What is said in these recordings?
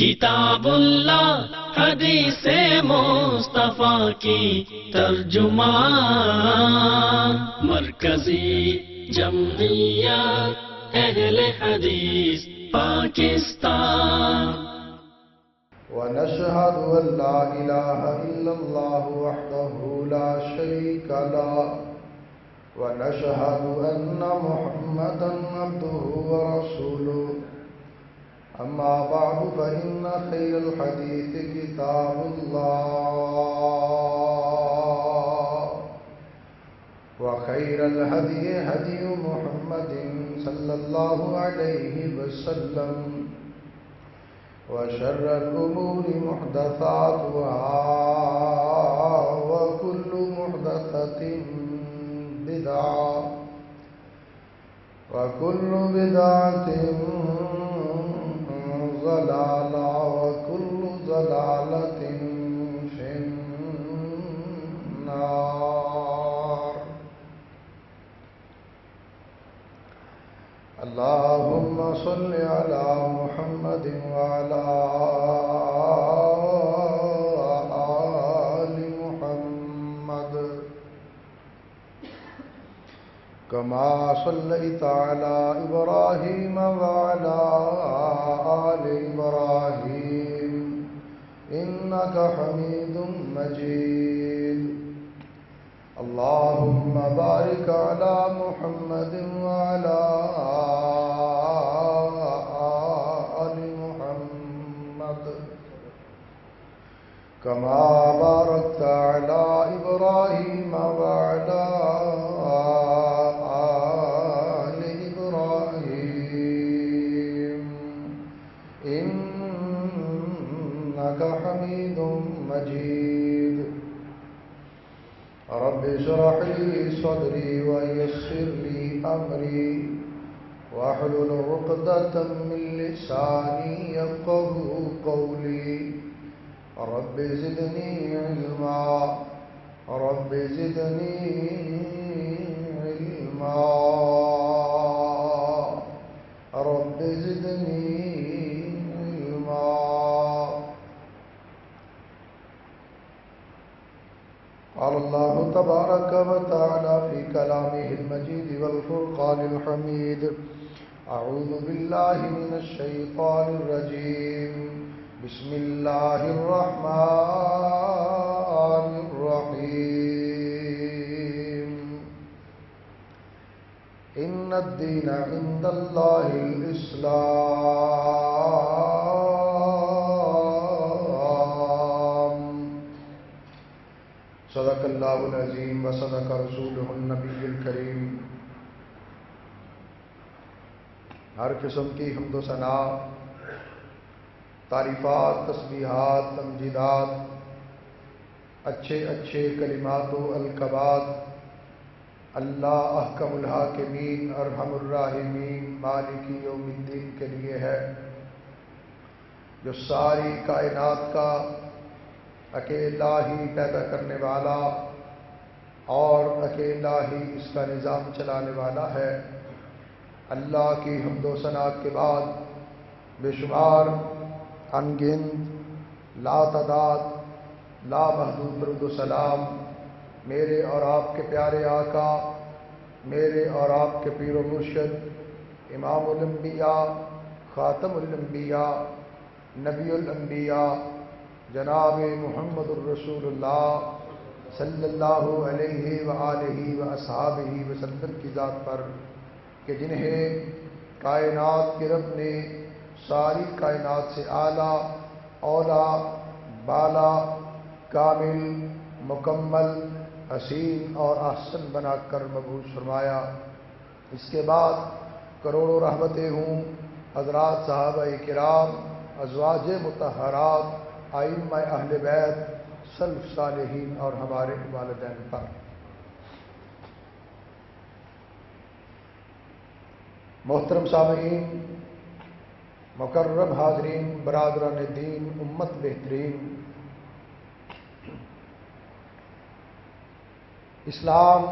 کتاب اللہ حدیث مصطفیٰ کی ترجمان، مرکزی جمعیت اہل حدیث پاکستان۔ ونشهد أن لا إله إلا الله وحده لا شريك له ونشهد أن محمدا عبده ورسوله أما بعد فإن خير الحديث كتاب الله وخير الهدي هدي محمد صلى الله عليه وسلم وشر الأمور محدثاتها وكل محدثة بدعة وكل بدعة ضلالة وكل ضلالة في النار۔ اللهم صل على محمد وعلى آل محمد كما صليت على إبراهيم وعلى آل إبراهيم إنك حميد مجيد۔ اللهم بارك على محمد وعلى آل محمد كما باركت على إبراهيم وعلى آل إبراهيم إنك حميد مجيد۔ رب اشرح لي صدري ويسر لي أمري واحلل عقدة من لساني يفقهوا قولي۔ رب زدني علما رب زدني علما رب زدني علما۔ قال الله تبارك وتعالى في كلامه المجيد والفرقان الحميد: أعوذ بالله من الشيطان الرجيم، بسم الله الرحمن الرحيم۔ إن الدين عند الله الإسلام۔ صدق اللہ العظیم وصدق رسولہ النبی الکریم۔ ہر قسم کی حمد و ثنا، تعریفات، تسبیحات، تمجیدات، اچھے اچھے کلمات و القابات اللہ احکم الحاکمین ارحم الراحمین مالک یوم الدین کے لیے ہے، جو ساری کائنات کا اکیلا ہی پیدا کرنے والا اور اکیلا ہی اس کا نظام چلانے والا ہے۔ اللہ کی حمد و ثنا کے بعد بے شمار انگنت لا تعداد لا محدود درود و سلام میرے اور آپ کے پیارے آقا، میرے اور آپ کے پیر و مرشد، امام الانبیاء، خاتم الانبیاء، نبی الانبیاء، جناب محمد الرسول اللہ صلی اللہ علیہ وآلہ واصحابہ وسلم کی ذات پر، کہ جنہیں کائنات کے رب نے ساری کائنات سے اعلیٰ، اولا، بالا، کامل، مکمل، حسین اور احسن بنا کر مبعوث فرمایا۔ اس کے بعد کروڑوں رحمتیں ہوں حضرات صحابہ کرام، ازواج مطہرات، ائمہ اہل بیت، سلف صالحین اور ہمارے والدین پر۔ محترم سامعین، مکرم حاضرین، برادران دین، امت بہترین، اسلام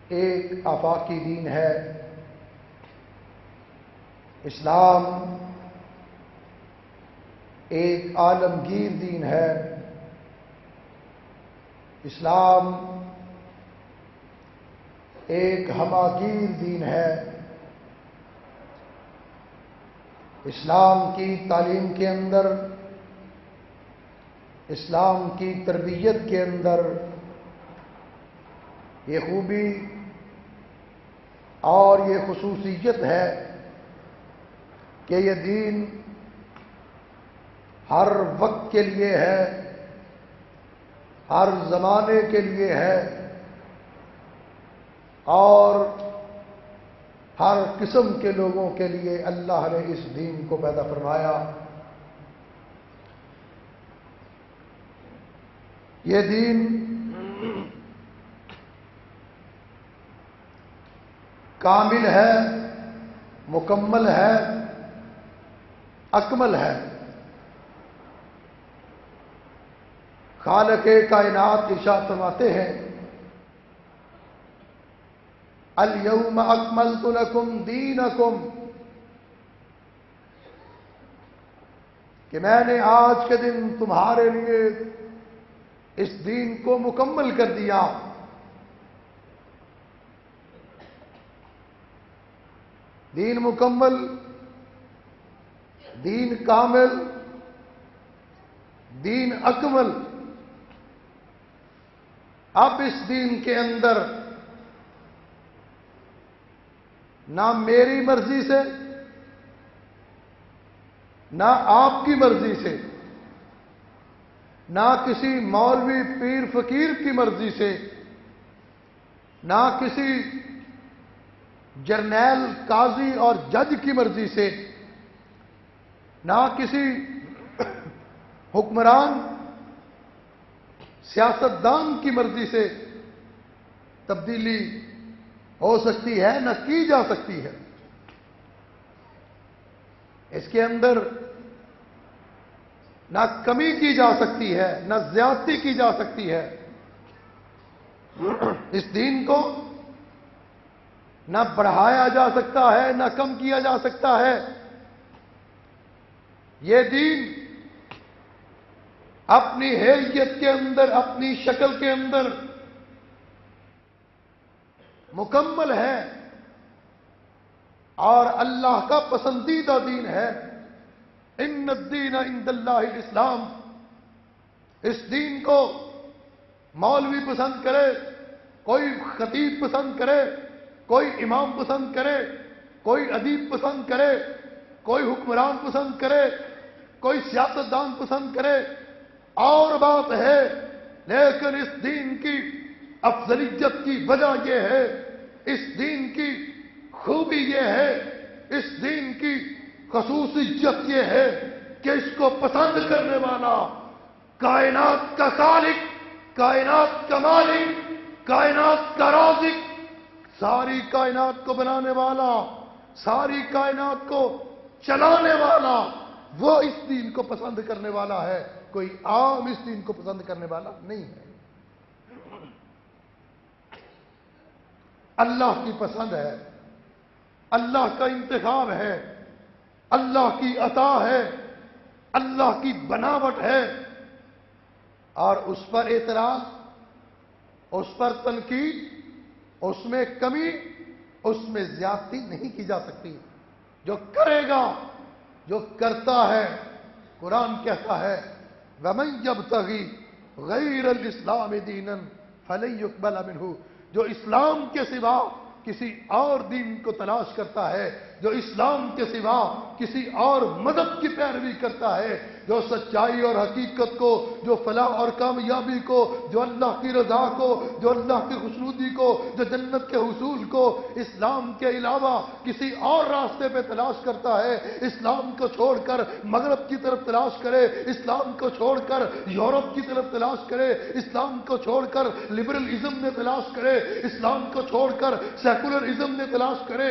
ایک آفاقی دین ہے۔ اسلام ایک عالمگیر دین ہے۔ اسلام ایک ہماگیر دین ہے۔ اسلام کی تعلیم کے اندر، اسلام کی تربیت کے اندر یہ خوبی اور یہ خصوصیت ہے کہ یہ دین ہر وقت کے لیے ہے، ہر زمانے کے لیے ہے، اور ہر قسم کے لوگوں کے لیے اللہ نے اس دین کو پیدا فرمایا۔ یہ دین کامل ہے، مکمل ہے، اکمل ہے۔ خالق کائنات ارشاد فرماتے ہیں الیوم اکملت لکم دینکم، کہ میں نے آج کے دن تمہارے لیے اس دین کو مکمل کر دیا۔ دین مکمل، دین کامل، دین اکمل۔ اب اس دین کے اندر نہ میری مرضی سے، نہ آپ کی مرضی سے، نہ کسی مولوی پیر فقیر کی مرضی سے، نہ کسی جرنیل قاضی اور جج کی مرضی سے، نہ کسی حکمران سیاستدان کی مرضی سے تبدیلی ہو سکتی ہے، نہ کی جا سکتی ہے۔ اس کے اندر نہ کمی کی جا سکتی ہے، نہ زیادتی کی جا سکتی ہے۔ اس دین کو نہ بڑھایا جا سکتا ہے، نہ کم کیا جا سکتا ہے۔ یہ دین اپنی حیثیت کے اندر، اپنی شکل کے اندر مکمل ہے اور اللہ کا پسندیدہ دین ہے۔ ان الدین عند اللہ الاسلام۔ اس دین کو مولوی پسند کرے، کوئی خطیب پسند کرے، کوئی امام پسند کرے، کوئی ادیب پسند کرے، کوئی حکمران پسند کرے، کوئی سیاستدان پسند کرے، اور بات ہے، لیکن اس دین کی افضلیت کی وجہ یہ ہے، اس دین کی خوبی یہ ہے، اس دین کی خصوصیت یہ ہے کہ اس کو پسند کرنے والا کائنات کا خالق، کائنات کا مالک، کائنات کا رازق، ساری کائنات کو بنانے والا، ساری کائنات کو چلانے والا، وہ اس دین کو پسند کرنے والا ہے۔ کوئی عام اس دین کو پسند کرنے والا نہیں ہے۔ اللہ کی پسند ہے، اللہ کا انتخاب ہے، اللہ کی عطا ہے، اللہ کی بناوٹ ہے، اور اس پر اعتراض، اس پر تنقید، اس میں کمی، اس میں زیادتی نہیں کی جا سکتی۔ جو کرے گا، جو کرتا ہے، قرآن کہتا ہے وَمَن يَبْتَغِي غَيْرَ الْإِسْلَامِ دِينًا فَلَن يُقْبَلَ مِنْهُ، جو اسلام کے سوا کسی اور دین کو تلاش کرتا ہے، جو اسلام کے سوا کسی اور مذہب کی پیروی کرتا ہے، جو سچائی اور حقیقت کو، جو فلاح اور کامیابی کو، جو اللہ کی رضا کو، جو اللہ کی خوشنودی کو، جو جنت کے حصول کو اسلام کے علاوہ کسی اور راستے پہ تلاش کرتا ہے، اسلام کو چھوڑ کر مغرب کی طرف تلاش کرے، اسلام کو چھوڑ کر یورپ کی طرف تلاش کرے، اسلام کو چھوڑ کر لبرلزم میں تلاش کرے، اسلام کو چھوڑ کر سیکولرزم میں تلاش کرے،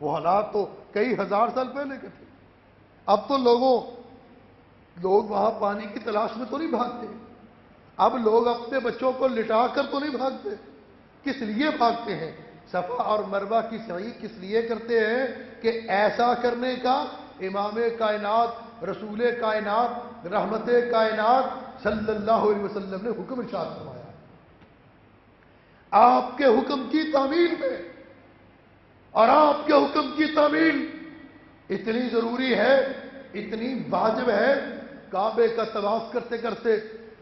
وہ حالات تو کئی ہزار سال پہلے کے تھے. اب تو لوگ وہاں پانی کی تلاش میں تو نہیں بھاگتے. اب لوگ اپنے بچوں کو لٹا کر تو نہیں بھاگتے. کس لیے بھاگتے ہیں؟ صفا اور مروہ کی سعی کس لیے کرتے ہیں؟ کہ ایسا کرنے کا امام کائنات، رسول کائنات، رحمت کائنات صلی اللہ علیہ وسلم نے حکم ارشاد فرمایا. آپ کے حکم کی تعمیل میں اور آپ کے حکم کی تعمیل اتنی ضروری ہے، اتنی واجب ہے. کعبے کا طواف کرتے کرتے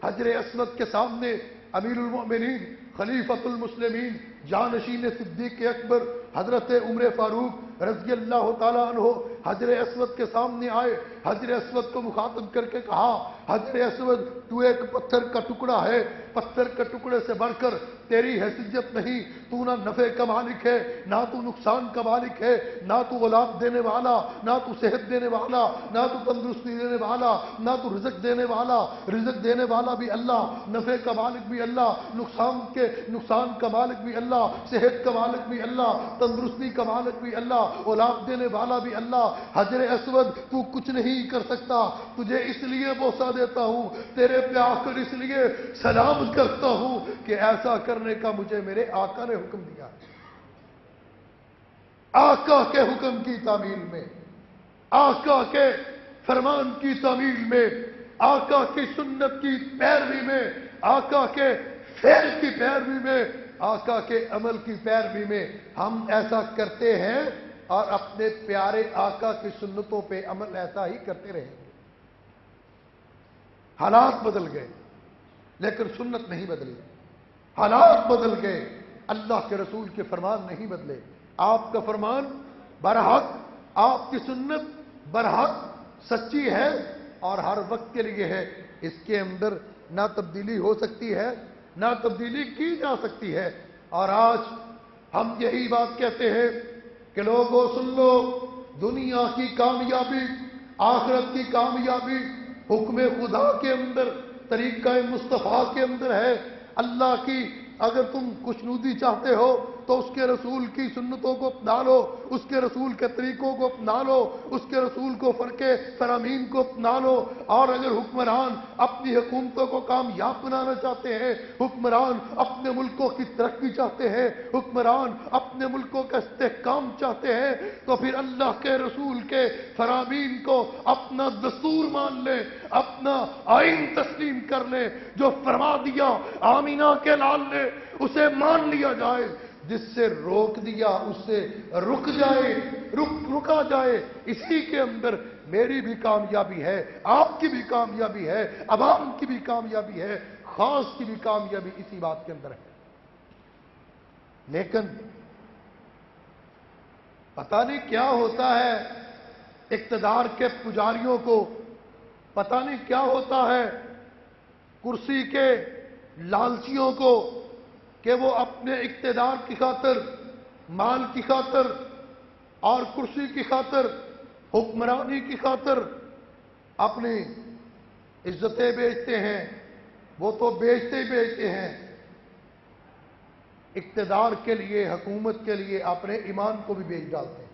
حجر اسود کے سامنے امیر المؤمنین خلیفۃ المسلمین جانشین صدیق اکبر حضرت عمر فاروق رضی اللہ تعالیٰ عنہ حجر اسود کے سامنے آئے. حجر اسود کو مخاطب کر کے کہا، حجر اسود تو ایک پتھر کا ٹکڑا ہے، پتھر کے ٹکڑے سے بڑھ کر تیری حیثیت نہیں. تو نہ نفع کا مالک ہے، نہ تو نقصان کا مالک ہے، نہ تو اولاد دینے والا، نہ تو صحت دینے والا، نہ تو تندرستی دینے والا، نہ تو رزق دینے والا. رزق دینے والا بھی اللہ، نفع کا مالک بھی اللہ، نقصان کا مالک بھی اللہ، صحت کا مالک بھی اللہ، تندرستی کا مالک بھی اللہ، اولاد دینے والا بھی اللہ. حجر اسود تو کچھ نہیں کر سکتا. تجھے اس لیے بوسہ دیتا ہوں، تیرے پہ آ کر اس لیے سلام کرتا ہوں کہ ایسا کرنے کا مجھے میرے آقا نے حکم دیا. آقا کے حکم کی تعمیل میں، آقا کے فرمان کی تعمیل میں، آقا کی سنت کی پیروی میں، آقا کے فعل کی پیروی میں، آقا کے عمل کی پیروی میں ہم ایسا کرتے ہیں اور اپنے پیارے آقا کی سنتوں پہ عمل ایسا ہی کرتے رہیں گے. حالات بدل گئے لیکن سنت نہیں بدلی. حالات بدل گئے، اللہ کے رسول کے فرمان نہیں بدلے. آپ کا فرمان برحق، آپ کی سنت برحق سچی ہے اور ہر وقت کے لیے ہے. اس کے اندر نہ تبدیلی ہو سکتی ہے، نہ تبدیلی کی جا سکتی ہے. اور آج ہم یہی بات کہتے ہیں کہ لوگوں سن لو، دنیا کی کامیابی، آخرت کی کامیابی حکم خدا کے اندر، طریقہ مصطفیٰ کے اندر ہے. اللہ کی اگر تم خوشنودی چاہتے ہو تو اس کے رسول کی سنتوں کو اپنا لو، اس کے رسول کے طریقوں کو اپنا لو، اس کے رسول کو فرقے فرامین کو اپنا لو. اور اگر حکمران اپنی حکومتوں کو کامیاب بنانا چاہتے ہیں، حکمران اپنے ملکوں کی ترقی چاہتے ہیں، حکمران اپنے ملکوں کا استحکام چاہتے ہیں، تو پھر اللہ کے رسول کے فرامین کو اپنا دستور مان لیں، اپنا آئین تسلیم کر لیں. جو فرما دیا آمینہ کے لال نے اسے مان لیا جائے، جس سے روک دیا اس سے رکا جائے. اسی کے اندر میری بھی کامیابی ہے، آپ کی بھی کامیابی ہے، عوام کی بھی کامیابی ہے، خاص کی بھی کامیابی اسی بات کے اندر ہے. لیکن پتہ نہیں کیا ہوتا ہے اقتدار کے پجاریوں کو، پتہ نہیں کیا ہوتا ہے کرسی کے لالچیوں کو، کہ وہ اپنے اقتدار کی خاطر، مال کی خاطر اور کرسی کی خاطر، حکمرانی کی خاطر اپنی عزتیں بیچتے ہیں. وہ تو بیچتے ہی بیچتے ہیں، اقتدار کے لیے، حکومت کے لیے اپنے ایمان کو بھی بیچ ڈالتے ہیں.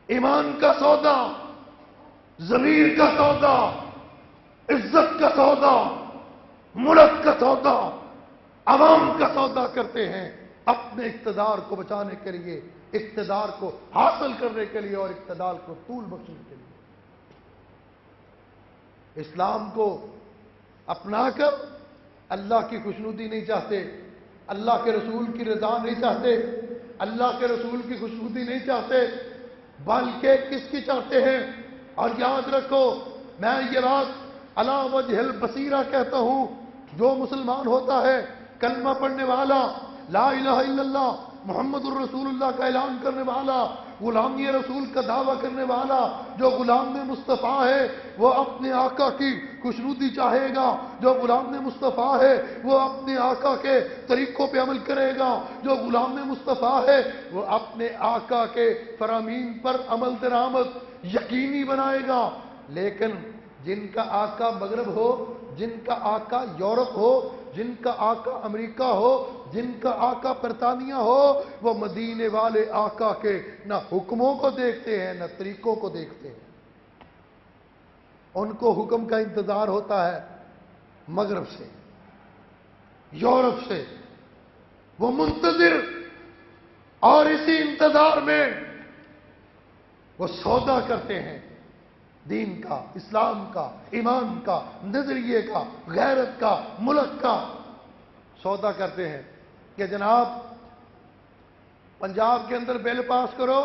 ایمان کا سودا، ضمیر کا سودا، عزت کا سودا، ملک کا سودا، عوام کا سودا کرتے ہیں اپنے اقتدار کو بچانے کے لیے، اقتدار کو حاصل کرنے کے لیے اور اقتدار کو طول بخشنے کے لیے. اسلام کو اپنا کر اللہ کی خوشنودی نہیں چاہتے، اللہ کے رسول کی رضا نہیں چاہتے، اللہ کے رسول کی خوشنودی نہیں چاہتے، بلکہ کس کی چاہتے ہیں. اور یاد رکھو، میں یہ بات علی وجہ البصیرہ کہتا ہوں، جو مسلمان ہوتا ہے، کلمہ پڑھنے والا، لا الہ الا اللہ محمد الرسول اللہ کا اعلان کرنے والا، غلامی رسول کا دعویٰ کرنے والا، جو غلام مصطفیٰ ہے وہ اپنے آقا کی خوشنودی چاہے گا. جو غلام مصطفیٰ ہے وہ اپنے آقا کے طریقوں پہ عمل کرے گا. جو غلام مصطفیٰ ہے وہ اپنے آقا کے فرامین پر عمل درآمد یقینی بنائے گا. لیکن جن کا آقا مغرب ہو، جن کا آقا یورپ ہو، جن کا آقا امریکہ ہو، جن کا آقا برطانیہ ہو، وہ مدینے والے آقا کے نہ حکموں کو دیکھتے ہیں نہ طریقوں کو دیکھتے ہیں۔ ان کو حکم کا انتظار ہوتا ہے مغرب سے، یورپ سے، وہ منتظر، اور اسی انتظار میں وہ سودا کرتے ہیں دین کا، اسلام کا، ایمان کا، نظریے کا، غیرت کا، ملک کا سودا کرتے ہیں کہ جناب پنجاب کے اندر بل پاس کرو،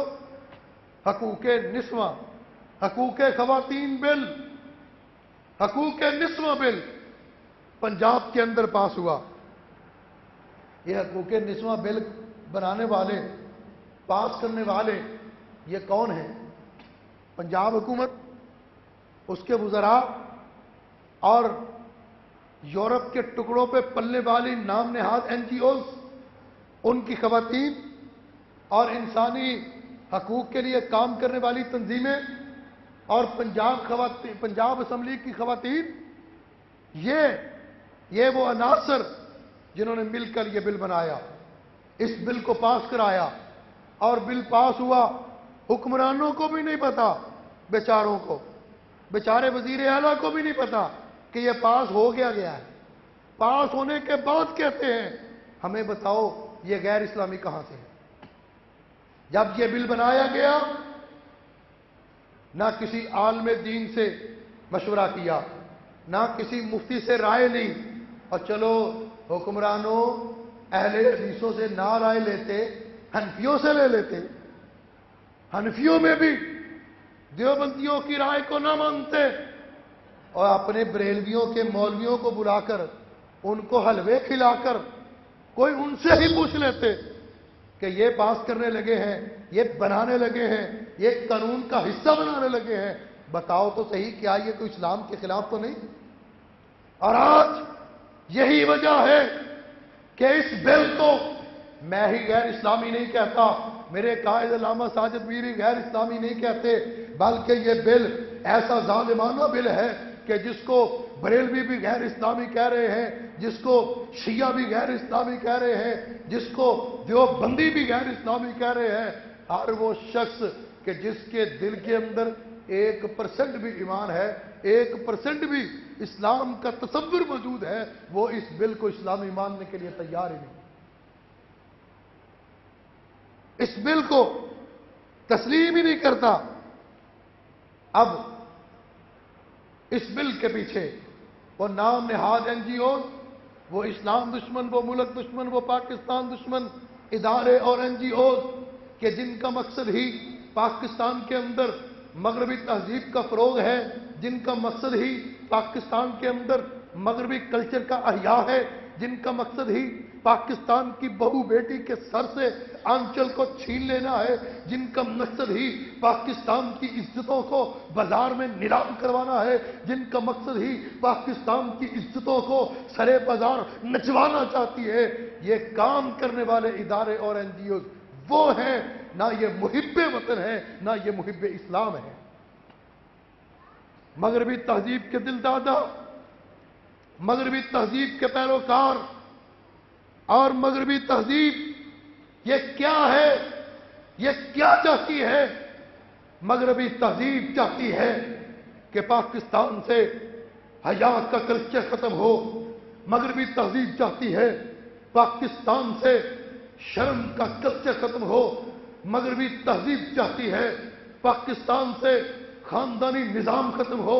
حقوق نسواں، حقوق خواتین بل، حقوق نسواں بل پنجاب کے اندر پاس ہوا۔ یہ حقوق نسواں بل بنانے والے، پاس کرنے والے یہ کون ہیں؟ پنجاب حکومت، اس کے وزراء، اور یورپ کے ٹکڑوں پہ پلنے والی نام نہاد این جی اوز، ان کی خواتین اور انسانی حقوق کے لیے کام کرنے والی تنظیمیں، اور پنجاب اسمبلی کی خواتین، یہ وہ عناصر جنہوں نے مل کر یہ بل بنایا، اس بل کو پاس کرایا، اور بل پاس ہوا۔ حکمرانوں کو بھی نہیں پتا، بیچاروں کو، بیچارے وزیر اعلیٰ کو بھی نہیں پتا کہ یہ پاس ہو گیا ہے۔ پاس ہونے کے بعد کہتے ہیں ہمیں بتاؤ یہ غیر اسلامی کہاں سے ہے؟ جب یہ بل بنایا گیا نہ کسی عالم دین سے مشورہ کیا، نہ کسی مفتی سے رائے لی، اور چلو حکمرانوں اہل حدیثوں سے نہ رائے لیتے، حنفیوں سے لے لیتے، حنفیوں میں بھی دیوبندیوں کی رائے کو نہ مانتے، اور اپنے بریلویوں کے مولویوں کو بلا کر ان کو حلوے کھلا کر کوئی ان سے ہی پوچھ لیتے کہ یہ پاس کرنے لگے ہیں، یہ بنانے لگے ہیں، یہ قانون کا حصہ بنانے لگے ہیں، بتاؤ تو صحیح کیا یہ کوئی اسلام کے خلاف تو نہیں؟ اور آج یہی وجہ ہے کہ اس بل کو میں ہی غیر اسلامی نہیں کہتا، میرے قائد علامہ ساجد میری غیر اسلامی نہیں کہتے، بلکہ یہ بل ایسا ظالمانہ بل ہے کہ جس کو بریلوی بھی غیر اسلامی کہہ رہے ہیں، جس کو شیعہ بھی غیر اسلامی کہہ رہے ہیں، جس کو دیوبندی بھی غیر اسلامی کہہ رہے ہیں، ہر وہ شخص کہ جس کے دل کے اندر 1% بھی ایمان ہے، 1% بھی اسلام کا تصور موجود ہے، وہ اس بل کو اسلامی ماننے کے لیے تیار ہی نہیں، اس بل کو تسلیم ہی نہیں کرتا۔ اب اس بل کے پیچھے وہ نام نہاد این جی اوز، وہ اسلام دشمن، وہ ملک دشمن، وہ پاکستان دشمن ادارے اور این جی اوز کہ جن کا مقصد ہی پاکستان کے اندر مغربی تہذیب کا فروغ ہے، جن کا مقصد ہی پاکستان کے اندر مغربی کلچر کا احیاء ہے، جن کا مقصد ہی پاکستان کی بہو بیٹی کے سر سے آنچل کو چھین لینا ہے، جن کا مقصد ہی پاکستان کی عزتوں کو بازار میں نیلام کروانا ہے، جن کا مقصد ہی پاکستان کی عزتوں کو سرے بازار نچوانا چاہتی ہے، یہ کام کرنے والے ادارے اور این جی اوز وہ ہیں، نہ یہ محب وطن ہے، نہ یہ محب اسلام ہے۔ مغربی تہذیب کے دل دادا، مغربی تہذیب کے پیروکار، اور مغربی تہذیب یہ کیا ہے، یہ کیا چاہتی ہے؟ مغربی تہذیب چاہتی ہے کہ پاکستان سے حیا کا کلچر ختم ہو، مغربی تہذیب چاہتی ہے پاکستان سے شرم کا کلچر ختم ہو، مغربی تہذیب چاہتی ہے پاکستان سے خاندانی نظام ختم ہو،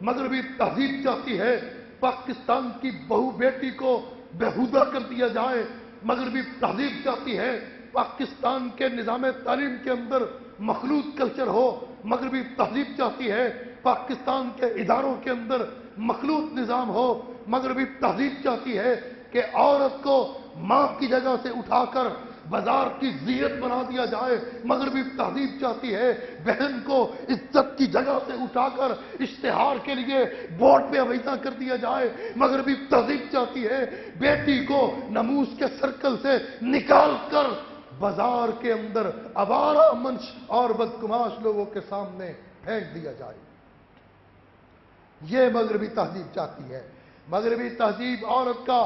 مغربی تہذیب چاہتی ہے پاکستان کی بہو بیٹی کو بےہودہ کر دیا جائے، مغربی تہذیب چاہتی ہے پاکستان کے نظام تعلیم کے اندر مخلوط کلچر ہو، مغربی تہذیب چاہتی ہے پاکستان کے اداروں کے اندر مخلوط نظام ہو، مغربی تہذیب چاہتی ہے کہ عورت کو ماں کی جگہ سے اٹھا کر بازار کی زینت بنا دیا جائے، مغربی تہذیب چاہتی ہے بہن کو عزت کی جگہ سے اٹھا کر اشتہار کے لیے بورڈ پہ عویزاں کر دیا جائے، مغربی تہذیب چاہتی ہے بیٹی کو ناموس کے سرکل سے نکال کر بازار کے اندر آوارہ منش اور بدگماش لوگوں کے سامنے پھینک دیا جائے۔ یہ مغربی تہذیب چاہتی ہے۔ مغربی تہذیب عورت کا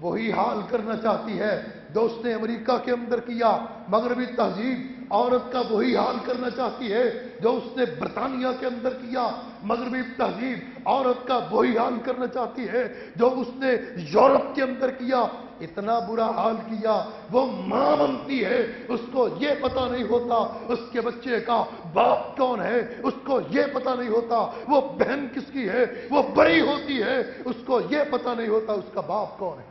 وہی حال کرنا چاہتی ہے جو اس نے امریکہ کے اندر کیا. مغربی تہذیب عورت کا وہی حال کرنا چاہتی ہے جو اس نے برطانیہ کے اندر کیا. مغربی تہذیب عورت کا وہی حال کرنا چاہتی ہے جو اس نے یورپ کے اندر کیا. اتنا برا حال کیا وہ ماں بنتی ہے, اس کو یہ پتہ نہیں ہوتا اس کے بچے کا باپ کون ہے, اس کو یہ پتہ نہیں ہوتا وہ بہن کس کی ہے. وہ بڑی ہوتی ہے اس کو یہ پتہ نہیں ہوتا اس کا باپ کون ہے.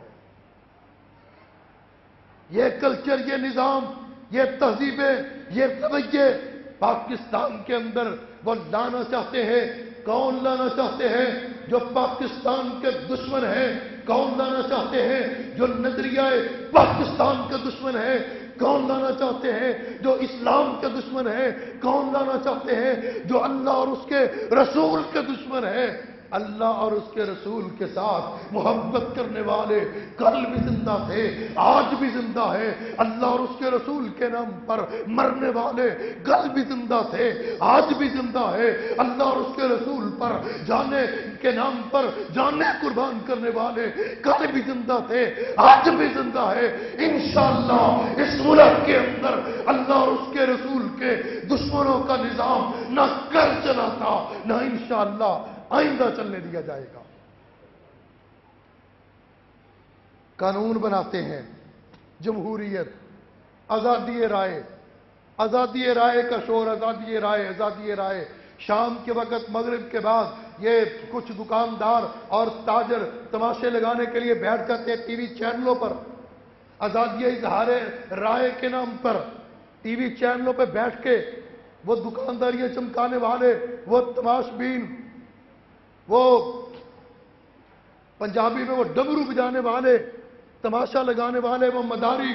یہ کلچر, یہ نظام, یہ تہذیبیں, یہ رویے پاکستان کے اندر وہ لانا چاہتے ہیں. کون لانا چاہتے ہیں؟ جو پاکستان کے دشمن ہیں. کون لانا چاہتے ہیں؟ جو نظریہ پاکستان کے دشمن ہیں. کون لانا چاہتے ہیں؟ جو اسلام کے دشمن ہیں. کون لانا چاہتے ہیں؟ جو اللہ اور اس کے رسول کے دشمن ہیں. اللہ اور اس کے رسول کے ساتھ محبت کرنے والے کل بھی زندہ تھے, آج بھی زندہ ہے. اللہ اور اس کے رسول کے نام پر مرنے والے کل بھی زندہ تھے, آج بھی زندہ ہے. اللہ اور اس کے رسول پر جانے کے نام پر جانے قربان کرنے والے کل بھی زندہ تھے, آج بھی زندہ ہے. انشاءاللہ اس ملک کے اندر اللہ اور اس کے رسول کے دشمنوں کا نظام نہ کل چلا تھا, نہ انشاءاللہ آئندہ چلنے دیا جائے گا. قانون بناتے ہیں, جمہوریت, آزادی رائے, آزادی رائے کا شور, آزادی رائے, آزادی رائے. شام کے وقت, مغرب کے بعد یہ کچھ دکاندار اور تاجر تماشے لگانے کے لیے بیٹھ جاتے ہیں ٹی وی چینلوں پر. آزادی اظہار رائے کے نام پر ٹی وی چینلوں پہ بیٹھ کے وہ دکانداریاں چمکانے والے, وہ تماش بین, وہ پنجابی میں وہ ڈمرو بجانے والے, تماشا لگانے والے, وہ مداری,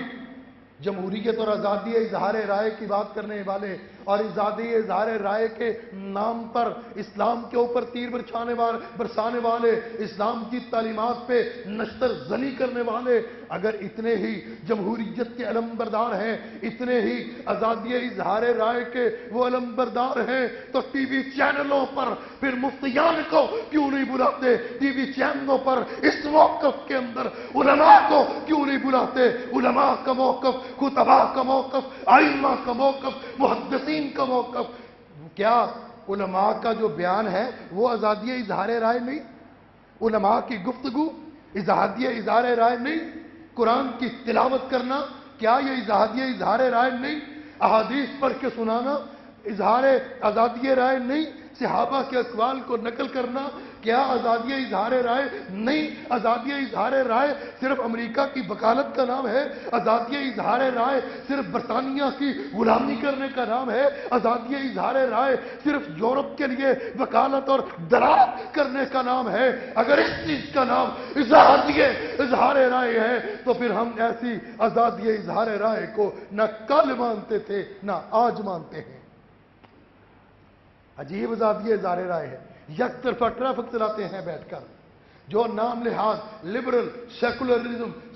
جمہوریت اور آزادی اظہار رائے کی بات کرنے والے اور آزادی اظہار رائے کے نام پر اسلام کے اوپر تیر برسانے والے, اسلام کی تعلیمات پہ نشتر زنی کرنے والے اگر اتنے ہی جمہوریت کے علمبردار ہیں, اتنے ہی آزادی اظہار رائے کے وہ علمبردار ہیں, تو ٹی وی چینلوں پر پھر مفتیان کو کیوں نہیں بلاتے؟ ٹی وی چینلوں پر اس موقف کے اندر علماء کو کیوں نہیں بلاتے؟ علماء کا موقف, خطباء کا موقف, ائمہ کا موقف, محدثین کا موقف. کیا علماء کا جو بیان ہے وہ آزادی اظہار رائے نہیں؟ علماء کی گفتگو آزادی اظہار رائے نہیں؟ قرآن کی تلاوت کرنا کیا یہ آزادی اظہار رائے نہیں؟ احادیث پڑھ کے سنانا آزادی رائے نہیں؟ صحابہ کے اقوال کو نقل کرنا کیا آزادی اظہار رائے نہیں؟ آزادی اظہار رائے صرف امریکہ کی وکالت کا نام ہے؟ آزادی اظہار رائے صرف برطانیہ کی غلامی کرنے کا نام ہے؟ آزادی اظہار رائے صرف یورپ کے لیے وکالت اور دلال کرنے کا نام ہے؟ اگر اس چیز کا نام آزادی اظہار رائے ہے تو پھر ہم ایسی آزادی اظہار رائے کو نہ کل مانتے تھے نہ آج مانتے ہیں. عجیب آزادی اظہار رائے ہے. یک طرفہ ٹریفک چلاتے ہیں بیٹھ کر, جو نام لحاظ لبرل,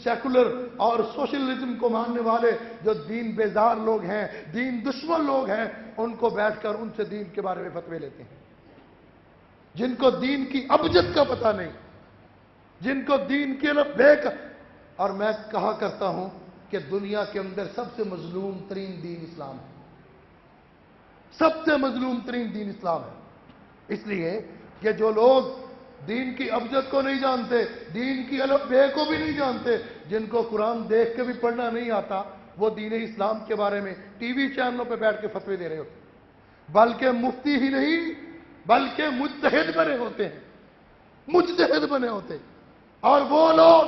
سیکولر اور سوشلزم کو ماننے والے جو دین بیزار لوگ ہیں, دین دشمن لوگ ہیں, ان کو بیٹھ کر ان سے دین کے بارے میں فتوے لیتے ہیں, جن کو دین کی ابجد کا پتہ نہیں, جن کو دین کے بے کا. اور میں کہا کرتا ہوں کہ دنیا کے اندر سب سے مظلوم ترین دین اسلام ہے, سب سے مظلوم ترین دین اسلام ہے. اس لیے کہ جو لوگ دین کی ابجد کو نہیں جانتے, دین کی الف بے کو بھی نہیں جانتے, جن کو قرآن دیکھ کے بھی پڑھنا نہیں آتا, وہ دین اسلام کے بارے میں ٹی وی چینلوں پہ بیٹھ کے فتوے دے رہے ہوتے, بلکہ مفتی ہی نہیں بلکہ مجتہد بنے ہوتے ہیں, مجتہد بنے ہوتے. اور وہ لوگ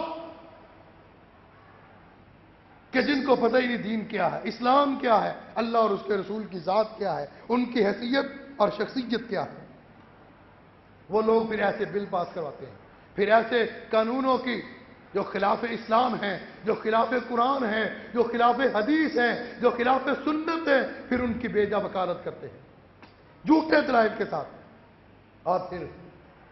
کہ جن کو پتہ ہی نہیں دین کیا ہے, اسلام کیا ہے, اللہ اور اس کے رسول کی ذات کیا ہے, ان کی حیثیت اور شخصیت کیا ہے, وہ لوگ پھر ایسے بل پاس کرواتے ہیں, پھر ایسے قانونوں کی جو خلاف اسلام ہیں, جو خلاف قرآن ہیں, جو خلاف حدیث ہیں, جو خلاف سنت ہیں, پھر ان کی بیجا وکالت کرتے ہیں جھوٹے دلائل کے ساتھ. اور پھر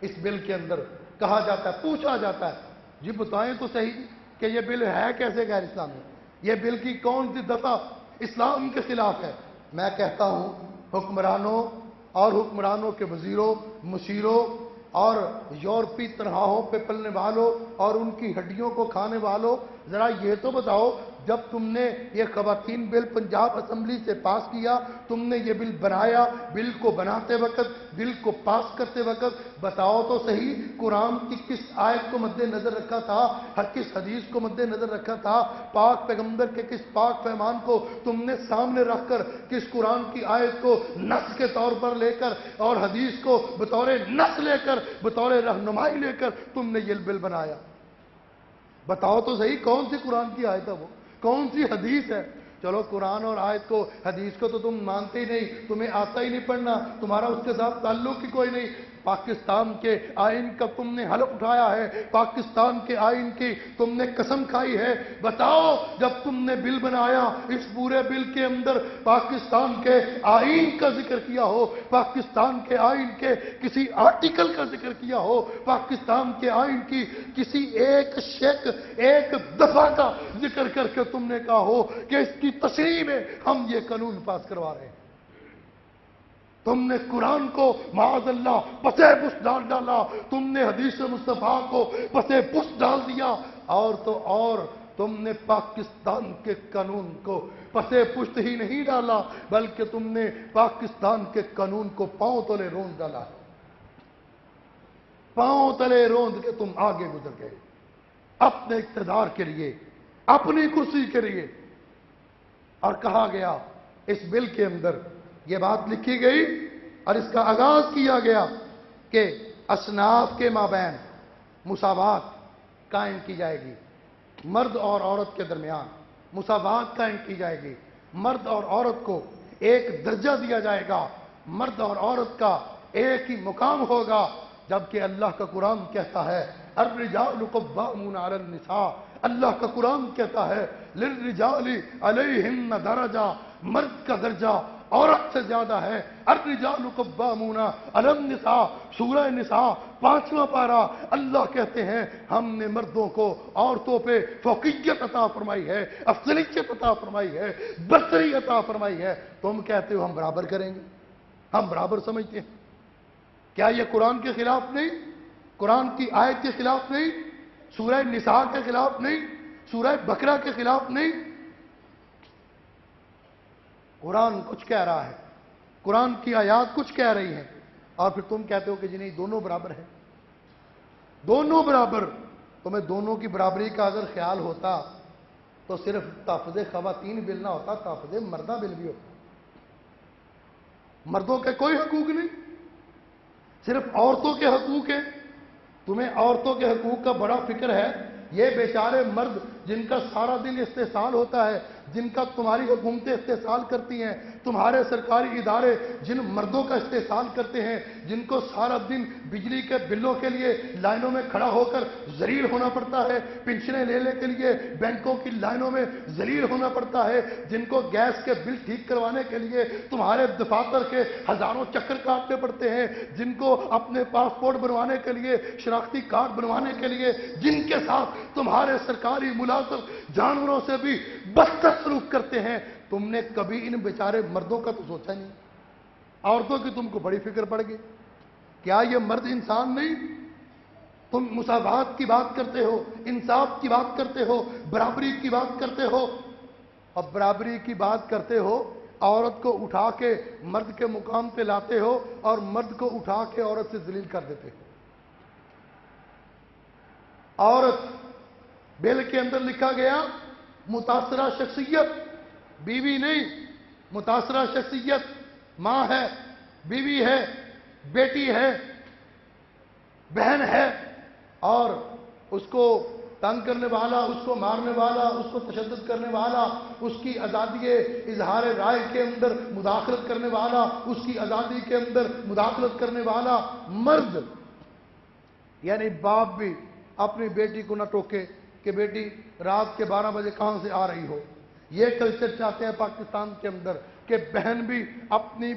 اس بل کے اندر کہا جاتا ہے, پوچھا جاتا ہے, جی بتائیں تو صحیح کہ یہ بل ہے کیسے غیر اسلامی, یہ بل کی کون سی دفعہ اسلام کے خلاف ہے. میں کہتا ہوں حکمرانوں اور حکمرانوں کے وزیروں, مشیروں, اور یورپی تنہاؤں پہ پلنے والوں اور ان کی ہڈیوں کو کھانے والوں، ذرا یہ تو بتاؤ، جب تم نے یہ خواتین بل پنجاب اسمبلی سے پاس کیا، تم نے یہ بل بنایا، بل کو بناتے وقت، بل کو پاس کرتے وقت بتاؤ تو صحیح قرآن کی کس آیت کو مد نظر رکھا تھا، ہر کس حدیث کو مد نظر رکھا تھا، پاک پیغمبر کے کس پاک پیمان کو تم نے سامنے رکھ کر، کس قرآن کی آیت کو نص کے طور پر لے کر اور حدیث کو بطور نص لے کر، بطور رہنمائی لے کر تم نے یہ بل بنایا؟ بتاؤ تو صحیح کون سی قرآن کی آیت ہے وہ، کون سی حدیث ہے؟ چلو قرآن اور آیت کو، حدیث کو تو تم مانتے ہی نہیں، تمہیں آتا ہی نہیں پڑھنا، تمہارا اس کے ساتھ تعلق ہی کوئی نہیں۔ پاکستان کے آئین کا تم نے حلف اٹھایا ہے، پاکستان کے آئین کی تم نے قسم کھائی ہے۔ بتاؤ جب تم نے بل بنایا، اس پورے بل کے اندر پاکستان کے آئین کا ذکر کیا ہو، پاکستان کے آئین کے کسی آرٹیکل کا ذکر کیا ہو، پاکستان کے آئین کی کسی ایک شیک، ایک دفعہ کا ذکر کر کے تم نے کہا ہو کہ اس کی تشریح میں ہم یہ قانون پاس کروا رہے ہیں؟ تم نے قرآن کو معاذ اللہ پسے پس ڈال ڈالا، تم نے حدیث مصطفیٰ کو پسے پس ڈال دیا، اور تو اور تم نے پاکستان کے قانون کو پسے پشت ہی نہیں ڈالا، بلکہ تم نے پاکستان کے قانون کو پاؤں تلے روند ڈالا، پاؤں تلے روند کے تم آگے گزر گئے اپنے اقتدار کے لیے، اپنی کرسی کے لیے۔ اور کہا گیا اس بل کے اندر یہ بات لکھی گئی اور اس کا آغاز کیا گیا کہ اصناف کے مابین مساوات قائم کی جائے گی، مرد اور عورت کے درمیان مساوات قائم کی جائے گی، مرد اور عورت کو ایک درجہ دیا جائے گا، مرد اور عورت کا ایک ہی مقام ہوگا، جبکہ اللہ کا قرآن کہتا ہے الرجال قوامون علی النساء، اللہ کا قرآن کہتا ہے للرجال علیہن درجہ، مرد کا درجہ عورت سے زیادہ ہے۔ الرجال قوامون علی النساء، سورہ نساء 5واں پارہ، اللہ کہتے ہیں ہم نے مردوں کو عورتوں پہ فوقیت عطا فرمائی ہے، افضلیت عطا فرمائی ہے، برتری عطا فرمائی ہے۔ تم کہتے ہو ہم برابر کریں گے، ہم برابر سمجھتے ہیں۔ کیا یہ قرآن کے خلاف نہیں؟ قرآن کی آیت کے خلاف نہیں؟ سورہ نساء کے خلاف نہیں؟ سورہ بقرہ کے خلاف نہیں؟ قرآن کچھ کہہ رہا ہے، قرآن کی آیات کچھ کہہ رہی ہیں، اور پھر تم کہتے ہو کہ جی نہیں دونوں برابر ہیں، دونوں برابر۔ تمہیں دونوں کی برابری کا اگر خیال ہوتا تو صرف تحفظ خواتین بل نہ ہوتا، تحفظ مردہ بل بھی ہوتا۔ مردوں کے کوئی حقوق نہیں، صرف عورتوں کے حقوق ہیں۔ تمہیں عورتوں کے حقوق کا بڑا فکر ہے، یہ بیچارے مرد جن کا سارا دن استحصال ہوتا ہے، جن کا تمہاری حکومتیں استحصال کرتی ہیں، تمہارے سرکاری ادارے جن مردوں کا استحصال کرتے ہیں، جن کو سارا دن بجلی کے بلوں کے لیے لائنوں میں کھڑا ہو کر ذلیل ہونا پڑتا ہے، پنشنیں لینے کے لیے بینکوں کی لائنوں میں ذلیل ہونا پڑتا ہے، جن کو گیس کے بل ٹھیک کروانے کے لیے تمہارے دفاتر کے ہزاروں چکر کاٹنے پڑتے ہیں، جن کو اپنے پاسپورٹ بنوانے کے لیے، شناختی کارڈ بنوانے کے لیے، جن کے ساتھ تمہارے سرکاری ملازم جانوروں سے بھی بدتر سلوک کرتے ہیں، تم نے کبھی ان بیچارے مردوں کا تو سوچا نہیں؟ عورتوں کی تم کو بڑی فکر پڑ گئی۔ کیا یہ مرد انسان نہیں؟ تم مساوات کی بات کرتے ہو، انصاف کی بات کرتے ہو، برابری کی بات کرتے ہو، اور برابری کی بات کرتے ہو، عورت کو اٹھا کے مرد کے مقام پہ لاتے ہو اور مرد کو اٹھا کے عورت سے ذلیل کر دیتے ہو۔ عورت بل کے اندر لکھا گیا متاثرہ شخصیت، بیوی نہیں، متاثرہ شخصیت ماں ہے، بیوی ہے، بیٹی ہے، بہن ہے، اور اس کو تنگ کرنے والا، اس کو مارنے والا، اس کو تشدد کرنے والا، اس کی آزادی اظہار رائے کے اندر مداخلت کرنے والا، اس کی آزادی کے اندر مداخلت کرنے والا مرد، یعنی باپ بھی اپنی بیٹی کو نہ ٹوکے کہ بیٹی رات کے 12 بجے کہاں سے آ رہی ہو۔ یہ کلچر چاہتے ہیں پاکستان کے اندر، کہ بہن بھی اپنی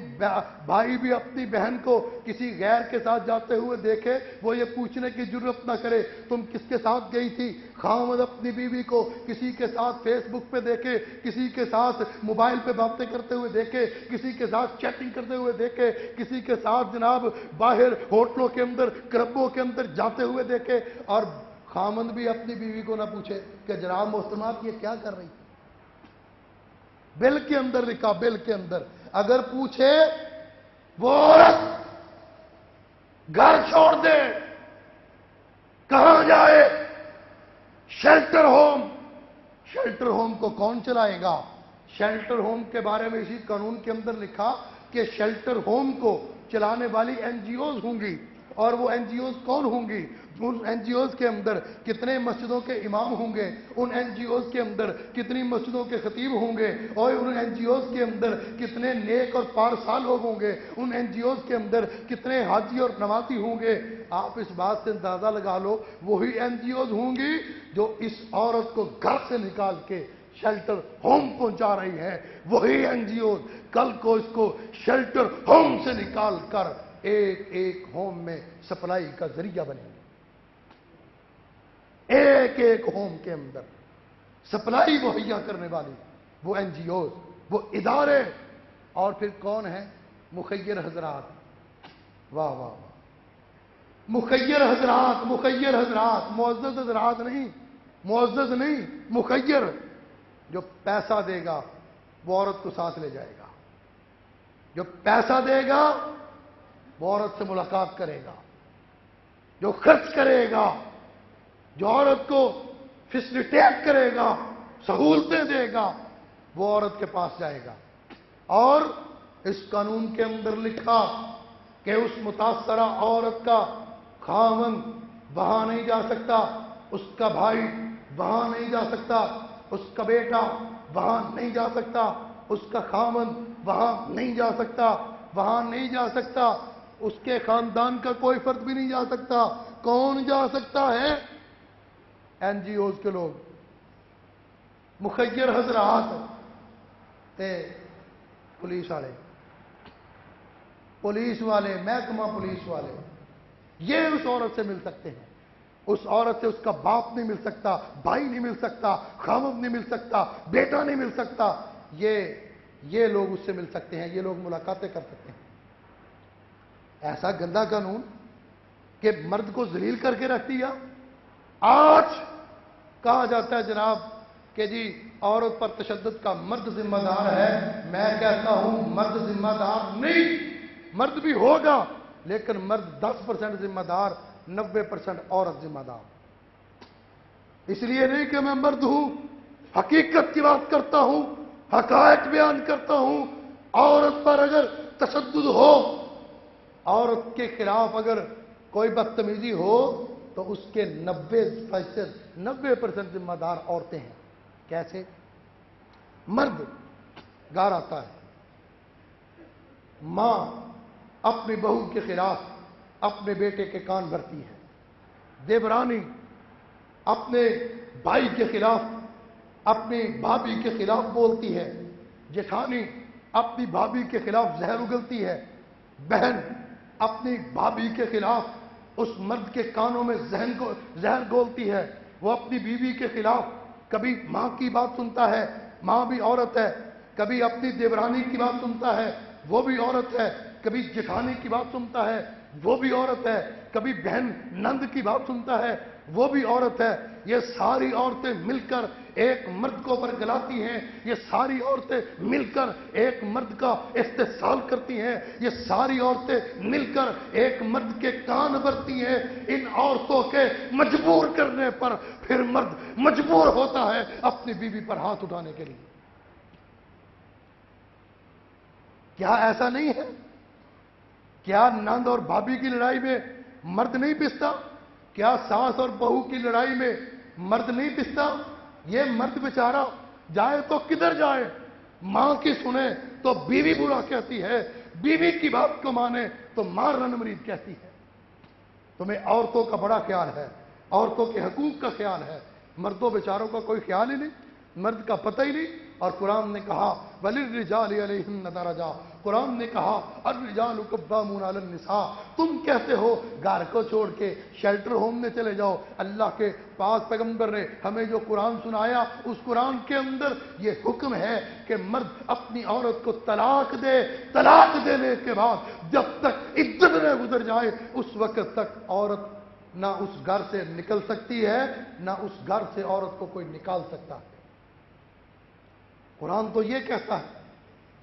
بھائی بھی اپنی بہن کو کسی غیر کے ساتھ جاتے ہوئے دیکھے وہ یہ پوچھنے کی جرت نہ کرے تم کس کے ساتھ گئی تھی. خاوند اپنی بیوی کو کسی کے ساتھ فیس بک پہ دیکھے, کسی کے ساتھ موبائل پہ باتیں کرتے ہوئے دیکھے, کسی کے ساتھ چیٹنگ کرتے ہوئے دیکھے, کسی کے ساتھ جناب باہر ہوٹلوں کے اندر کلبوں کے اندر جاتے ہوئے دیکھے, اور خاوند بھی اپنی بیوی کو نہ پوچھے کہ جناب محترمات یہ کیا کر رہی. بل کے اندر لکھا, بل کے اندر اگر پوچھے وہ عورت گھر چھوڑ دے, کہاں جائے؟ Shelter home. شیلٹر ہوم کو کون چلائے گا؟ شیلٹر ہوم کے بارے میں اسی قانون کے اندر لکھا کہ شیلٹر ہوم کو چلانے والی این جی اوز ہوں گی. اور وہ این جی اوز کون ہوں گی؟ ان این جی اوز کے اندر کتنے مسجدوں کے امام ہوں گے, ان این جی اوز کے اندر کتنی مسجدوں کے خطیب ہوں گے, اور ان این جی اوز کے اندر کتنے نیک اور پارسال لوگ ہوں گے, ان این جی اوز کے اندر کتنے حاجی اور نمازی ہوں گے. آپ اس بات سے اندازہ لگا لو وہی این جی اوز ہوں گی جو اس عورت کو گھر سے نکال کے شیلٹر ہوم پہنچا رہی ہے. وہی این جی اوز کل کو اس کو شیلٹر ہوم سے نکال کر ایک ایک ہوم میں سپلائی کا ذریعہ بنے گی. ایک ایک ہوم کے اندر سپلائی مہیا کرنے والی وہ این جی اوز, وہ ادارے. اور پھر کون ہے؟ مخیر حضرات. واہ واہ واہ, مخیر حضرات, مخیر حضرات, معزز حضرات نہیں, معزز نہیں, مخیر. جو پیسہ دے گا وہ عورت کو ساتھ لے جائے گا, جو پیسہ دے گا وہ عورت سے ملاقات کرے گا, جو خرچ کرے گا, جو عورت کو فیسیلیٹیٹ کرے گا, سہولتیں دے گا, وہ عورت کے پاس جائے گا. اور اس قانون کے اندر لکھا کہ اس متاثرہ عورت کا خاوند وہاں نہیں جا سکتا, اس کا بھائی وہاں نہیں جا سکتا, اس کا بیٹا وہاں نہیں جا سکتا, اس کا خاوند وہاں نہیں جا سکتا, وہاں نہیں جا سکتا, اس کے خاندان کا کوئی فرد بھی نہیں جا سکتا. کون جا سکتا ہے؟ این جی اوز کے لوگ, مخیر حضرات. پولیس والے, پولیس والے, محکمہ پولیس والے, یہ اس عورت سے مل سکتے ہیں. اس عورت سے اس کا باپ نہیں مل سکتا, بھائی نہیں مل سکتا, خاوند نہیں مل سکتا, بیٹا نہیں مل سکتا. یہ لوگ اس سے مل سکتے ہیں, یہ لوگ ملاقاتیں کر سکتے ہیں. ایسا گندا قانون کہ مرد کو ذلیل کر کے رکھ دیا. آج کہا جاتا ہے جناب کہ جی عورت پر تشدد کا مرد ذمہ دار ہے. میں کہتا ہوں مرد ذمہ دار نہیں, مرد بھی ہوگا لیکن مرد 10% ذمہ دار, 90% عورت ذمہ دار. اس لیے نہیں کہ میں مرد ہوں, حقیقت کی بات کرتا ہوں, حقائق بیان کرتا ہوں. عورت پر اگر تشدد ہو, عورت کے خلاف اگر کوئی بدتمیزی ہو تو اس کے 90% ذمہ دار عورتیں ہیں. کیسے؟ مرد گھر آتا ہے, ماں اپنی بہو کے خلاف اپنے بیٹے کے کان بھرتی ہے, دیورانی اپنے بھائی کے خلاف اپنی بھابھی کے خلاف بولتی ہے, جیٹھانی اپنی بھابھی کے خلاف زہر اگلتی ہے, بہن اپنی بھابھی کے خلاف اس مرد کے کانوں میں زہر گولتی ہے. وہ اپنی بیوی کے خلاف کبھی ماں کی بات سنتا ہے, ماں بھی عورت ہے, کبھی اپنی دیورانی کی بات سنتا ہے, وہ بھی عورت ہے, کبھی جیٹھانی کی بات سنتا ہے, وہ بھی عورت ہے, کبھی بہن نند کی بات سنتا ہے, وہ بھی عورت ہے. یہ ساری عورتیں مل کر ایک مرد کو برگلاتی ہیں, یہ ساری عورتیں مل کر ایک مرد کا استحصال کرتی ہیں, یہ ساری عورتیں مل کر ایک مرد کے کان بھرتی ہیں. ان عورتوں کے مجبور کرنے پر پھر مرد مجبور ہوتا ہے اپنی بیوی پر ہاتھ اٹھانے کے لیے. کیا ایسا نہیں ہے؟ کیا نند اور بھابھی کی لڑائی میں مرد نہیں پستا؟ کیا ساس اور بہو کی لڑائی میں مرد نہیں پستا؟ یہ مرد بیچارہ جائے تو کدھر جائے؟ ماں کی سنے تو بیوی برا کہتی ہے, بیوی کی بات کو مانے تو ماں رن مرید کہتی ہے. تمہیں عورتوں کا بڑا خیال ہے, عورتوں کے حقوق کا خیال ہے, مردوں بیچاروں کا کوئی خیال ہی نہیں, مرد کا پتہ ہی نہیں. اور قرآن نے کہا وَلِلرِّجَالِ عَلَيْهِنَّ دَرَجَةٌ، قرآن نے کہا الرجال قوامون علی النساء۔ تم کہتے ہو گھر کو چھوڑ کے شیلٹر ہوم میں چلے جاؤ، اللہ کے پاک پیغمبر نے ہمیں جو قرآن سنایا اس قرآن کے اندر یہ حکم ہے کہ مرد اپنی عورت کو طلاق دے، طلاق دینے کے بعد جب تک عدت نہ گزر جائے اس وقت تک عورت نہ اس گھر سے نکل سکتی ہے، نہ اس گھر سے عورت کو کوئی نکال سکتا ہے۔ قرآن تو یہ کہتا ہے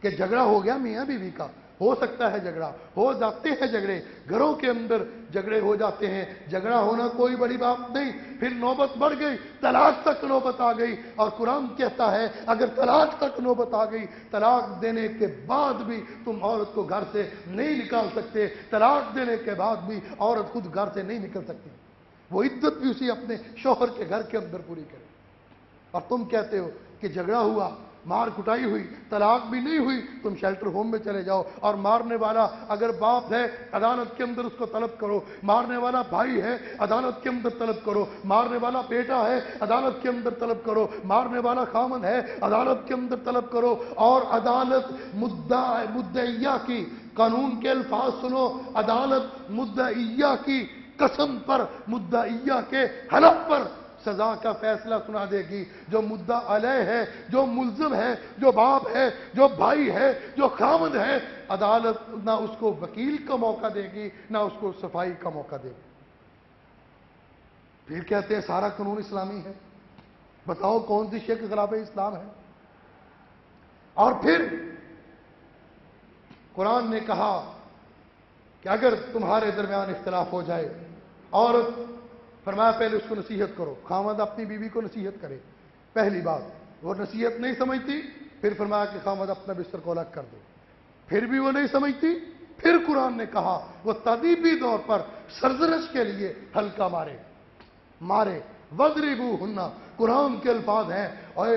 کہ جھگڑا ہو گیا میاں بیوی کا، ہو سکتا ہے جھگڑا، ہو جاتے ہیں جھگڑے، گھروں کے اندر جھگڑے ہو جاتے ہیں، جھگڑا ہونا کوئی بڑی بات نہیں، پھر نوبت بڑھ گئی، طلاق تک نوبت آ گئی، اور قرآن کہتا ہے اگر طلاق تک نوبت آ گئی، طلاق دینے کے بعد بھی تم عورت کو گھر سے نہیں نکال سکتے، طلاق دینے کے بعد بھی عورت خود گھر سے نہیں نکل سکتی، وہ عدت بھی اسی اپنے شوہر کے گھر کے اندر پوری کرے۔ اور تم کہتے ہو کہ جھگڑا ہوا، مار کٹائی ہوئی، طلاق بھی نہیں ہوئی، تم شیلٹر ہوم میں چلے جاؤ، اور مارنے والا اگر باپ ہے عدالت کے اندر اس کو طلب کرو، مارنے والا بھائی ہے عدالت کے اندر طلب کرو، مارنے والا بیٹا ہے عدالت کے اندر طلب کرو، مارنے والا خامن ہے عدالت کے اندر طلب کرو، اور عدالت مدعیہ کی، قانون کے الفاظ سنو، عدالت مدعیہ کی قسم پر، مدعیہ کے حلف پر سزا کا فیصلہ سنا دے گی۔ جو مدعا علیہ ہے، جو ملزم ہے، جو باپ ہے، جو بھائی ہے، جو خامد ہے، عدالت نہ اس کو وکیل کا موقع دے گی، نہ اس کو صفائی کا موقع دے گی۔ پھر کہتے ہیں سارا قانون اسلامی ہے، بتاؤ کون سی شے کے خلاف اسلام ہے؟ اور پھر قرآن نے کہا کہ اگر تمہارے درمیان اختلاف ہو جائے، اور فرمایا پہلے اس کو نصیحت کرو، خامد اپنی بیوی کو نصیحت کرے، پہلی بات، وہ نصیحت نہیں سمجھتی، پھر فرمایا کہ خامد اپنا بستر کو الگ کر دو، پھر بھی وہ نہیں سمجھتی، پھر قرآن نے کہا وہ تدیبی طور پر سرزنش کے لیے ہلکا مارے وَضْرِبُوهُنَّ، قرآن کے الفاظ ہیں، اور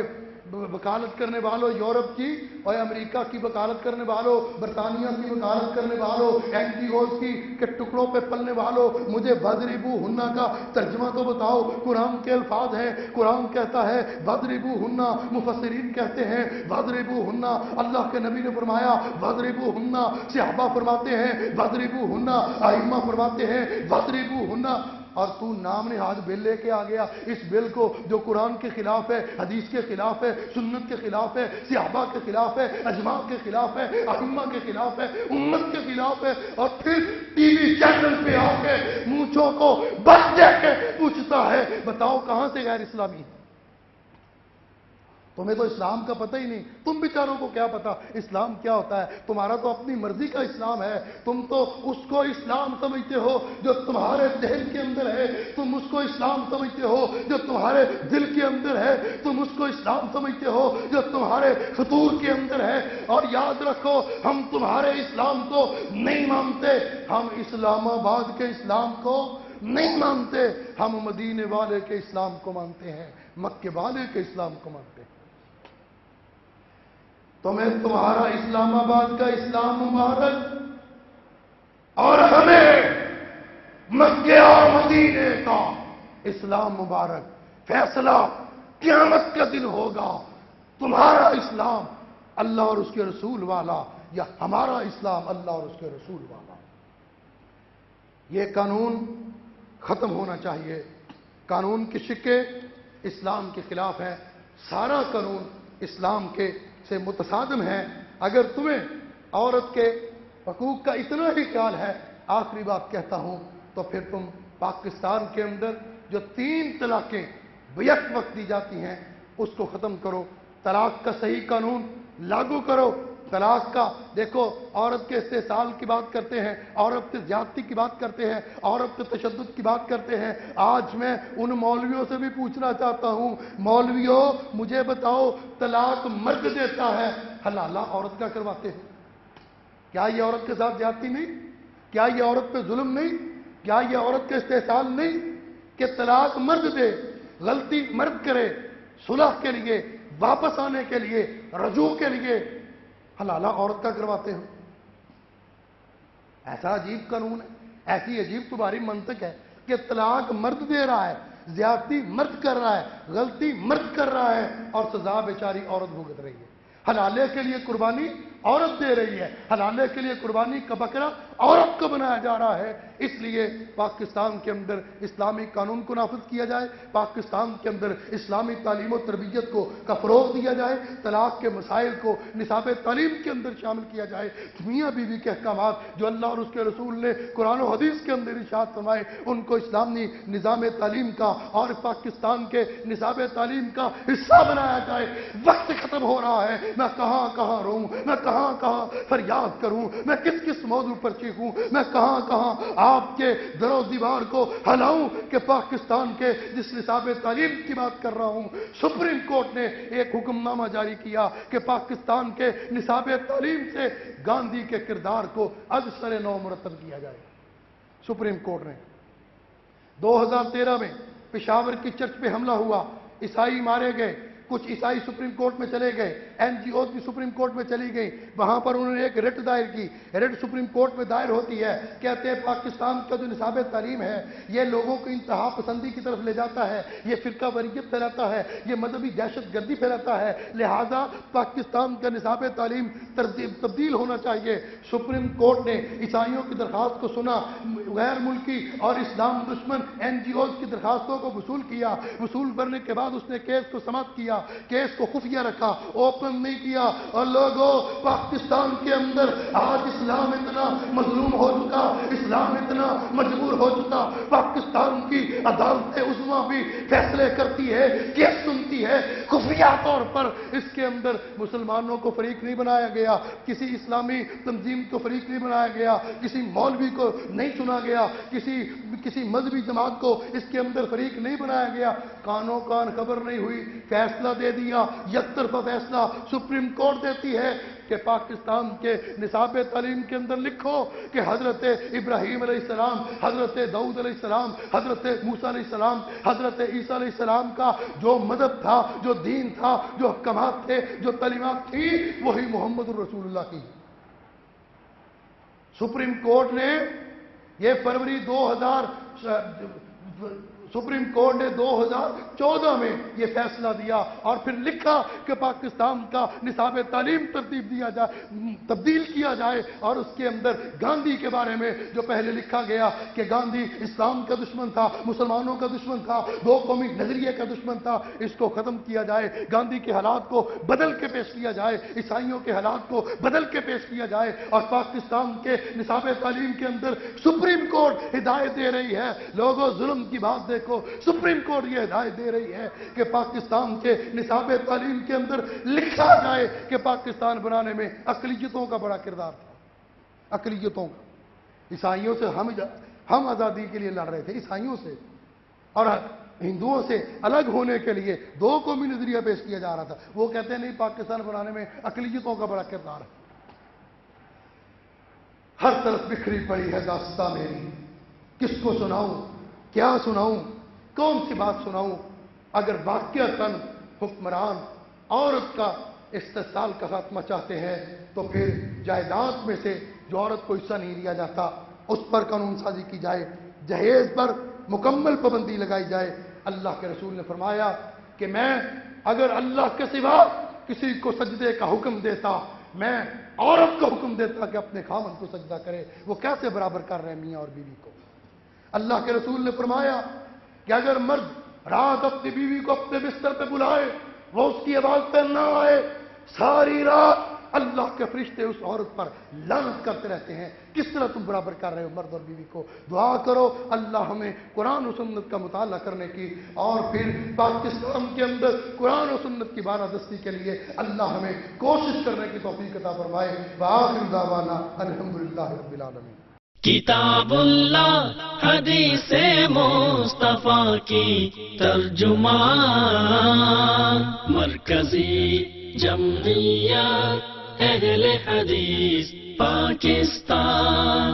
وکالت کرنے والوں یورپ کی اور امریکہ کی وکالت کرنے والوں، برطانیہ کی وکالت کرنے والوں، این جی اوز کی کہ ٹکڑوں پہ پلنے والوں، مجھے وَضْرِبُوهُنَّ کا ترجمہ تو بتاؤ۔ قرآن کے الفاظ ہیں، قرآن کہتا ہے وَضْرِبُوهُنَّ، مفسرین کہتے ہیں وَضْرِبُوهُنَّ، اللہ کے نبی نے فرمایا وَضْرِبُوهُنَّ، صحابہ فرماتے ہیں وَضْرِبُوهُنَّ، ائمہ فرماتے ہیں وَضْرِبُوهُنَّ، اور تو نام نہاد بل لے کے آ گیا، اس بل کو جو قرآن کے خلاف ہے، حدیث کے خلاف ہے، سنت کے خلاف ہے، صحابہ کے خلاف ہے، اجماع کے خلاف ہے، ائمہ کے خلاف ہے، امت کے خلاف ہے، اور پھر ٹی وی چینل پہ آ کے مونچھوں کو بس دے کے پوچھتا ہے بتاؤ کہاں سے غیر اسلامی ہے؟ تمہیں تو اسلام کا پتہ ہی نہیں، تم بیچاروں کو کیا پتا اسلام کیا ہوتا ہے؟ تمہارا تو اپنی مرضی کا اسلام ہے، تم تو اس کو اسلام سمجھتے ہو جو تمہارے ذہن کے اندر ہے، تم اس کو اسلام سمجھتے ہو جو تمہارے دل کے اندر ہے، تم اس کو اسلام سمجھتے ہو جو تمہارے خطور کے اندر ہے، اور یاد رکھو ہم تمہارے اسلام کو نہیں مانتے، ہم اسلام آباد کے اسلام کو نہیں مانتے، ہم مدینے والے کے اسلام کو مانتے ہیں، مکے والے کے اسلام کو مانتے ہیں۔ تمہیں تمہارا اسلام آباد کا اسلام مبارک، اور ہمیں مکے اور مدینے کا اسلام مبارک۔ فیصلہ قیامت کا دن ہوگا، تمہارا اسلام اللہ اور اس کے رسول والا، یا ہمارا اسلام اللہ اور اس کے رسول والا۔ یہ قانون ختم ہونا چاہیے۔ قانون کے شکے اسلام کے خلاف ہیں، سارا قانون اسلام کے سے متصادم ہے۔ اگر تمہیں عورت کے حقوق کا اتنا ہی خیال ہے، آخری بات کہتا ہوں، تو پھر تم پاکستان کے اندر جو 3 طلاقیں بیک وقت دی جاتی ہیں اس کو ختم کرو، طلاق کا صحیح قانون لاگو کرو۔ طلاق کا دیکھو، عورت کے استحصال کی بات کرتے ہیں، عورت کی زیادتی کی بات کرتے ہیں، عورت کے تشدد کی بات کرتے ہیں۔ آج میں ان مولویوں سے بھی پوچھنا چاہتا ہوں، مولویوں مجھے بتاؤ طلاق مرد دیتا ہے، حلالہ عورت کا کرواتے ہیں؟ کیا یہ عورت کے ساتھ زیادتی نہیں؟ کیا یہ عورت پہ ظلم نہیں؟ کیا یہ عورت کا استحصال نہیں کہ طلاق مرد دے، غلطی مرد کرے، صلح کے لیے، واپس آنے کے لیے، رجوع کے لیے، حلالہ عورت کا کرواتے ہیں؟ ایسا عجیب قانون ہے، ایسی عجیب تمہاری منطق ہے کہ طلاق مرد دے رہا ہے، زیادتی مرد کر رہا ہے، غلطی مرد کر رہا ہے، اور سزا بیچاری عورت بھگت رہی ہے۔ حلالے کے لیے قربانی عورت دے رہی ہے، حلالے کے لیے قربانی کا بکرا عورت کو بنایا جا رہا ہے۔ اس لیے پاکستان کے اندر اسلامی قانون کو نافذ کیا جائے، پاکستان کے اندر اسلامی تعلیم و تربیت کا فروغ دیا جائے، طلاق کے مسائل کو نصاب تعلیم کے اندر شامل کیا جائے، میاں بیوی کے احکامات جو اللہ اور اس کے رسول نے قرآن و حدیث کے اندر ارشاد فرمائے ان کو اسلامی نظام تعلیم کا اور پاکستان کے نصاب تعلیم کا حصہ بنایا جائے۔ وقت ختم ہو رہا ہے، میں کہاں کہاں روؤں، میں کہاں کہاں فریاد کروں، میں کس کس موضوع پر چیخوں، میں کہاں کہاں آپ کے در و دیوار کو ہلاؤں کہ پاکستان کے جس نصاب تعلیم کی بات کر رہا ہوں، سپریم کورٹ نے ایک حکم نامہ جاری کیا کہ پاکستان کے نصاب تعلیم سے گاندھی کے کردار کو از سر نو مرتب کیا جائے۔ سپریم کورٹ نے 2013 میں پشاور کی چرچ پہ حملہ ہوا، عیسائی مارے گئے، کچھ عیسائی سپریم کورٹ میں چلے گئے، این جی اوز بھی سپریم کورٹ میں چلی گئی، وہاں پر انہوں نے ایک رٹ دائر کی، رٹ سپریم کورٹ میں دائر ہوتی ہے، کہتے ہیں پاکستان کا جو نصاب تعلیم ہے یہ لوگوں کو انتہا پسندی کی طرف لے جاتا ہے، یہ فرقہ واریت پھیلاتا ہے، یہ مذہبی دہشت گردی پھیلاتا ہے، لہذا پاکستان کا نصاب تعلیم تبدیل ہونا چاہیے۔ سپریم کورٹ نے عیسائیوں کی درخواست کو سنا، غیر ملکی اور اسلام دشمن این جی اوز کی درخواستوں کو وصول کیا، وصول کرنے کے بعد اس نے کیس کو سماعت کیا، کیس کو خفیہ رکھا، اوپن نہیں کیا، اور لوگوں پاکستان کے اندر آج اسلام اتنا مظلوم ہو چکا، اسلام اتنا مجبور ہو چکا، پاکستان کی عدالت عظمیٰ بھی فیصلے کرتی ہے، کیس سنتی ہے، خفیہ طور پر اس کے اندر مسلمانوں کو فریق نہیں بنایا گیا، کسی اسلامی تنظیم کو فریق نہیں بنایا گیا، کسی مولوی کو نہیں چنا گیا، کسی مذہبی جماعت کو اس کے اندر فریق نہیں بنایا گیا، کانوں کان خبر نہیں ہوئی، فیصلہ دے دیا، یک طرفہ فیصلہ سپریم کورٹ دیتی ہے کہ پاکستان کے نصاب تعلیم کے اندر لکھو کہ حضرت ابراہیم علیہ السلام، حضرت داؤد علیہ السلام، حضرت موسیٰ علیہ السلام، حضرت عیسیٰ علیہ السلام کا جو مذہب تھا، جو دین تھا، جو احکامات تھے، جو تعلیمات تھی، وہی محمد الرسول اللہ کی۔ سپریم کورٹ نے یہ فروری 2014 میں یہ فیصلہ دیا اور پھر لکھا کہ پاکستان کا نصاب تعلیم تبدیل کیا جائے، اور اس کے اندر گاندھی کے بارے میں جو پہلے لکھا گیا کہ گاندھی اسلام کا دشمن تھا، مسلمانوں کا دشمن تھا، دو قومی نظریے کا دشمن تھا، اس کو ختم کیا جائے، گاندھی کے حالات کو بدل کے پیش کیا جائے، عیسائیوں کے حالات کو بدل کے پیش کیا جائے، اور پاکستان کے نصاب تعلیم کے اندر سپریم کورٹ ہدایت دے رہی ہے۔ لوگوں ظلم کی بات دیکھو، سپریم کورٹ یہ ہدایت دے رہی ہے کہ پاکستان کے نصاب تعلیم کے اندر لکھا جائے کہ پاکستان بنانے میں اقلیتوں کا بڑا کردار تھا، اقلیتوں کا۔ عیسائیوں سے ہم آزادی کے لیے لڑ رہے تھے، عیسائیوں سے اور ہندوؤں سے الگ ہونے کے لیے دو قومی نظریہ پیش کیا جا رہا تھا، وہ کہتے ہیں نہیں، پاکستان بنانے میں اقلیتوں کا بڑا کردار ہے۔ ہر طرف بکھری پڑی ہے داستان میری، کس کو سناؤں، کیا سناؤں، کون سی بات سناؤں؟ اگر واقعتاً حکمران عورت کا استحصال کا خاتمہ چاہتے ہیں تو پھر جائیداد میں سے جو عورت کو حصہ نہیں دیا جاتا اس پر قانون سازی کی جائے، جہیز پر مکمل پابندی لگائی جائے۔ اللہ کے رسول نے فرمایا کہ میں اگر اللہ کے سوا کسی کو سجدے کا حکم دیتا، میں عورت کو حکم دیتا کہ اپنے خامن کو سجدہ کرے، وہ کیسے برابر کر رہے ہیں میاں اور بیوی کو؟ اللہ کے رسول نے فرمایا کہ اگر مرد رات اپنی بیوی کو اپنے بستر پہ بلائے، وہ اس کی آواز پہ نہ آئے، ساری رات اللہ کے فرشتے اس عورت پر لعنت کرتے رہتے ہیں۔ کس طرح تم برابر کر رہے ہو مرد اور بیوی کو؟ دعا کرو اللہ ہمیں قرآن و سنت کا مطالعہ کرنے کی، اور پھر پاکستان کے اندر قرآن و سنت کی بالادستی کے لیے اللہ ہمیں کوشش کرنے کی توفیق عطا فرمائے۔ وآخر دعوانا الحمدللہ رب العالمین۔ کتاب اللہ حدیث مصطفیٰ کی ترجمان، مرکزی جمعیت اہل حدیث پاکستان۔